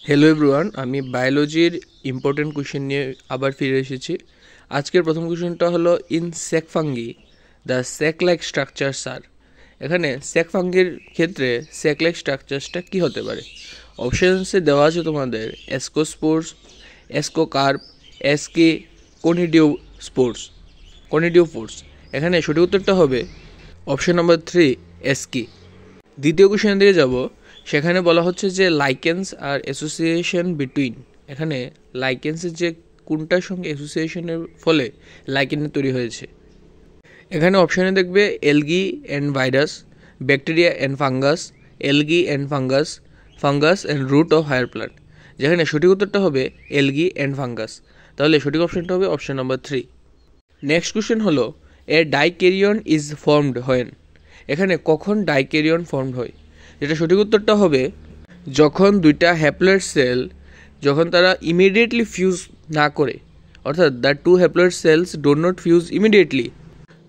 Hello everyone, আমি বায়োলজির important question নিয়ে আবার ফিরে এসেছি। আজকের প্রথম কোয়েশ্চেনটা হলো in sac fungi the sac like structures are. এখানে সেক ফাঙ্গির ক্ষেত্রে সেক লাইক স্ট্রাকচারসটা কী হতে পারে? অপশানসে দেওয়া আছে তোমাদের এসকোস্পোর্স, এসকোকার্প, এসকে, কনিডিওফোর্স। এখানে সঠিক উত্তরটা হবে অপশন নাম্বার 3 এসকি। দ্বিতীয় কোয়েশ্চেন দিয়ে যাব, সেখানে বলা হচ্ছে যে লাইকেন্স আর অ্যাসোসিয়েশন বিটুইন। এখানে লাইকেন্সের যে কোনটার সঙ্গে অ্যাসোসিয়েশনের ফলে লাইকেনের তৈরি হয়েছে। এখানে অপশানে দেখবে algae and virus, bacteria and fungus, algae and fungus, fungus and root of higher plant. যেখানে সঠিক উত্তরটা হবে এলগি অ্যান্ড ফাঙ্গাস। তাহলে সঠিক অপশনটা হবে অপশন নাম্বার 3। নেক্সট কোয়েশ্চেন হলো এ ডাইক্যারিয়ন ইজ ফর্মড হোয়েন। এখানে কখন ডাইক্যারিয়ন ফর্মড হয়? যেটা সঠিক উত্তরটা হবে যখন দুইটা হ্যাপ্লয়েড সেল যখন তারা ইমিডিয়েটলি ফিউজ না করে, অর্থাৎ the two haploid cells do not fuse immediately,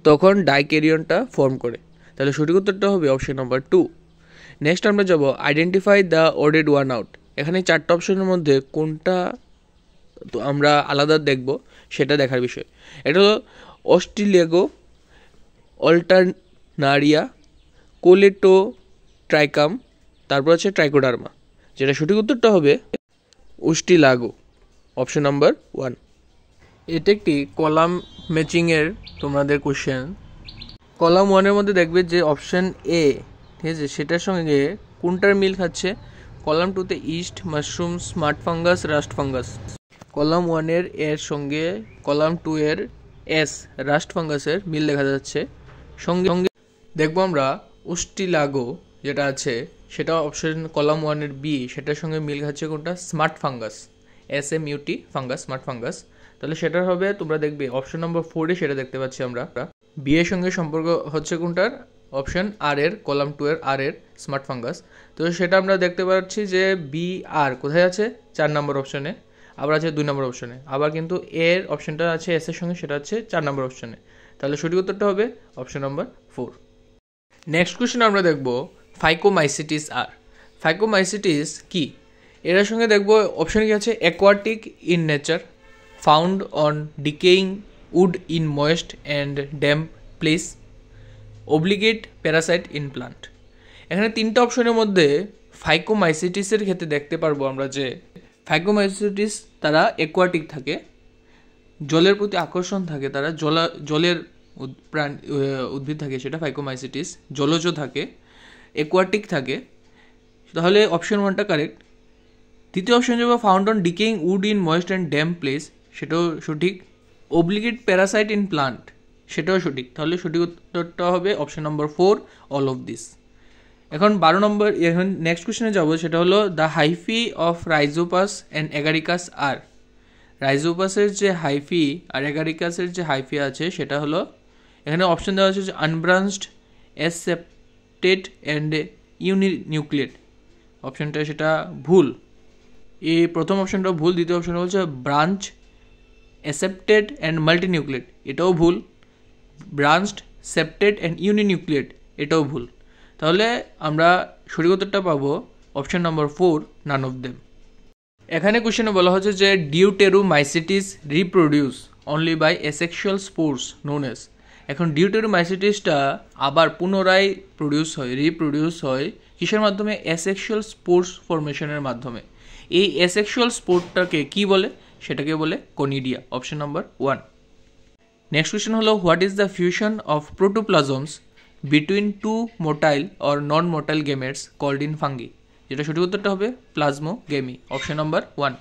তখন ডাইক্যারিয়নটা ফর্ম করে। তাহলে সঠিক উত্তরটা হবে অপশন নাম্বার 2। নেক্সট আমরা যাব আইডেন্টিফাই দ্য ওডেড ওয়ান আউট। এখানে চারটা অপশনের মধ্যে কোনটা তো আমরা আলাদা দেখব সেটা দেখার বিষয়। এটা হলো অস্ট্রেলিয়াগো, অল্টারনারিয়া, কোলেটো ট্রাইকাম, তারপর হচ্ছে ট্রাইকোডার্মা। যেটা সঠিক উত্তরটা হবে উস্টিলাগো, অপশন নাম্বার 1। এটা একটি কলাম ম্যাচিংয়ের তোমাদের কোশ্চেন। কলাম 1-এর মধ্যে দেখবে যে অপশন এ, ঠিক আছে, সেটার সঙ্গে কোনটার মিল খাচ্ছে? কলাম 2-তে yeast, mushroom, smut fungus, rust fungus. Column 1-এর এর সঙ্গে কলাম 2-এর এস, রাস্ট ফাঙ্গাসের মিল দেখা যাচ্ছে। সঙ্গে সঙ্গে দেখবো আমরা উস্টিলাগো যেটা আছে সেটা অপশন কলাম 1-এর বি, সেটার সঙ্গে মিল খাচ্ছে কোনটা? Smart fungus, SMUT fungus, smart fungus. তাহলে সেটা হবে, তোমরা দেখবে অপশন নম্বর 4-এ সেটা দেখতে পাচ্ছি আমরা। বি এর সঙ্গে সম্পর্ক হচ্ছে কোনটার? অপশন আর এর, কলাম 2-এর আর এর, স্মার্ট ফাঙ্গাস। তো সেটা আমরা দেখতে পাচ্ছি যে বি আর কোথায় আছে? 4 নম্বর অপশনে, আবার আছে 2 নম্বর অপশনে, আবার কিন্তু এর অপশনটা আছে এস এর সঙ্গে, সেটা হচ্ছে 4 নম্বর অপশনে। তাহলে সঠিক উত্তরটা হবে অপশন নম্বর 4। নেক্সট কোয়েশ্চেন আমরা দেখব ফাইকোমাইসিটিস আর। ফাইকোমাইসিটিস কি? এর সঙ্গে দেখব অপশন কি আছে? Aquatic in nature, found on decaying wood in moist and damp place, obligate parasite in plant. এখানে 3টা অপশনের মধ্যে ফাইকোমাইসিটিসের ক্ষেত্রে দেখতে পারবো আমরা যে ফাইকোমাইসিটিস তারা অ্যাকোয়াটিক থাকে, জলের প্রতি আকর্ষণ থাকে, তারা জলের উদ্ভিদ থাকে, সেটা ফাইকোমাইসিটিস। জলজ থাকে, অ্যাকোয়াটিক থাকে। তাহলে অপশন 1টা কারেক্ট। দ্বিতীয় অপশন যাবো found on decaying wood in moist and damp place, সেটাও সঠিক। অব্লিগেট প্যারাসাইট ইন প্লান্ট, সেটাও সঠিক। তাহলে সঠিক উত্তরটা হবে option number 4, all of this. এখন 12 নম্বর, এখন নেক্সট কোয়েশ্চেনে যাবো, সেটা হলো the hyphae of Rhizopus and Agaricus are. রাইজোপাসের যে হাইফি আর এগারিকাসের যে হাইফি আছে সেটা হলো, এখানে অপশন দেওয়া হচ্ছে যে আনব্রাঞ্চড, অ্যাসেপ্টেড অ্যান্ড ইউনিনিউক্লিয়েট। অপশনটা সেটা ভুল। এই প্রথম অপশনটা ভুল। দ্বিতীয় অপশন হচ্ছে ব্রাঞ্চ, অ্যাসেপ্টেড অ্যান্ড মাল্টিনিউক্লিয়েট, এটাও ভুল। ব্রাঞ্চড, সেপ্টেড অ্যান্ড ইউনিনিউক্লিয়েট, এটাও ভুল। তাহলে আমরা সঠিক উত্তরটা পাবো option number 4, none of them. এখানে কোশ্চেনে বলা হচ্ছে যে deuteromycetes reproduce only by asexual spores known as. এখন ডিউটেরোমাইসিটিসটা আবার পুনরায় রিপ্রোডিউস হয় কিসের মাধ্যমে? অ্যাসেক্সুয়াল স্পোর্স ফরমেশনের মাধ্যমে। এই অ্যাসেক্সুয়াল স্পোর্টটাকে কি বলে? সেটাকে বলে conidia, option number 1। Next question হলো what is the fusion of protoplasms between 2 motile or non motile gametes called in fungi. যেটা সঠিক উত্তরটা হবে প্লাজমোগেমি, অপশন নাম্বার 1।